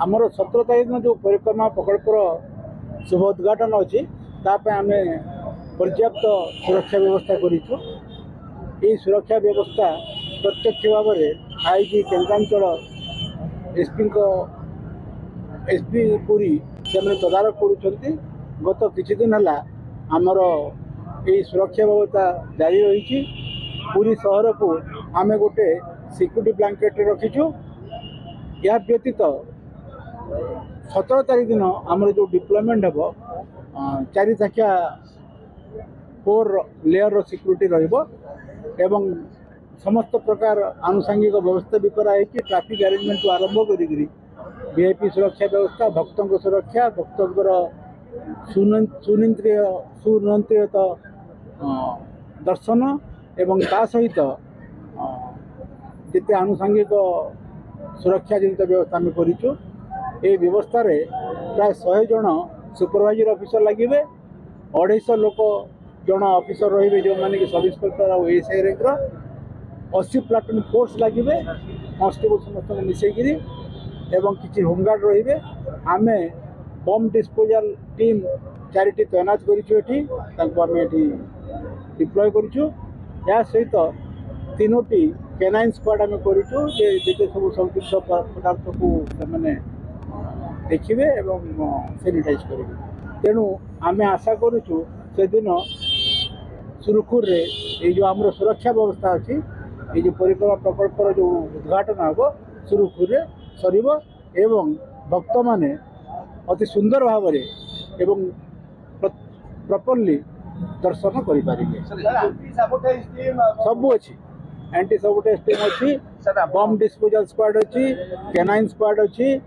आमर 17 तारीख में जो परिक्रमा प्रकल्पर शुभ उद्घाटन अच्छी आम पर्याप्त सुरक्षा व्यवस्था करूँ। ये सुरक्षा व्यवस्था प्रत्यक्ष भाव में आईजी केन्द्रांचल एसपी पुरी से तदारख करुँच। गत किछि दिन है आमर ये सुरक्षा व्यवस्था जारी रही। पुरी सहर को आम गोटे सिक्यूरिटी ब्लैंकेट रखीचु। या व्यतीत 17 तारीख दिन आमर जो डिप्लॉयमेंट हे 4 थाकिया 4 लेयर सिक्यूरिटी एवं समस्त प्रकार आनुषंगिक व्यवस्था भी कराई। ट्रैफिक अरेंजमेंट आरंभ करी वीआईपी सुरक्षा व्यवस्था, भक्तों सुरक्षा, भक्तों सुनियंत्रित दर्शन एवं ता सहित जिते आनुषंगिक सुरक्षा जनित व्यवस्था आम करूँ। ये व्यवस्था रे प्राय 100 जन सुपरवाइजर ऑफिसर लगे, 250 लोक जन ऑफिसर रे जो माने कि सब इंस्पेक्टर और एएसआई रैंक 80 प्लाटून फोर्स लगे, कॉन्स्टेबल समस्त मिसेकिरी एवं किसी होमगार्ड रे। आम बम डिस्पोजल टीम 4टी तैनात करें डिप्लॉय करूँ। या सहित 3टी केनाइन स्क्वाड आम करूँ जे सब संदिग्ध पदार्थ को मैंने देखिए एवं सैनिटाइज करेंगे। तेणु आम आशा करूँ से दिन सुरखुर रे ये जो आम सुरक्षा व्यवस्था अच्छी ये जो परिक्रमा प्रकल्पर जो उद्घाटन हम सुरखुर सर एवं भक्त माने अति सुंदर भाव एवं प्रॉपर्ली दर्शन करें। सब अच्छी एंटी सबुटेज टीम अच्छी, बम डिस्पोजल स्क्वाड अच्छी, केनाइन स्क्वाड अच्छी।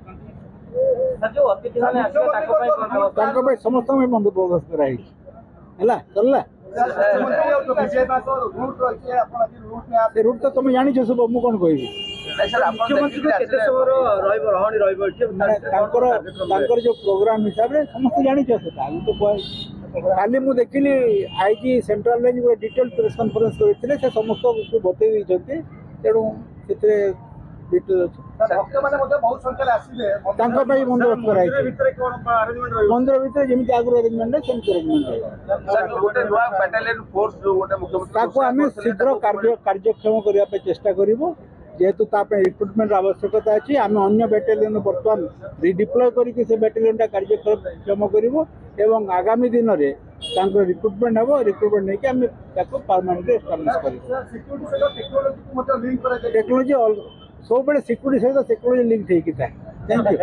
समस्त बंदोबस्त कराई चलला। रूट तो तुम जानी सब मुझे कौन कह जो प्रोग्राम हिसाब से समस्त जानी तो खाली मुझे देखिली आईजी सेंट्रल रेंज गोटे डिटेल प्रेस कॉन्फ्रेंस करते से समस्त को बतई देते। तेणु से डिटेल अच्छे बंदोबस्त कराई मंदिर भितर जमी आगुरी अरेंजमेंट आम शीघ्र कार्यक्षम करने चेष्टा करूँ। जेहेतु रिक्रुटमेंट आवश्यकता अच्छी आम अन्य बैटालियन बर्तमान रिडिप्लॉय करके बैटालियन कार्यक्षम करूँ एवं आगामी दिन में रिक्रुटमेंट हम रिक्रुटमेंट नहीं आम परमानेंट एस्टाब्लिश कर टेक्नोलोजी सब सिक्यूरिटी सहित टेक्नोलोजी लिंक होता है। Thank you.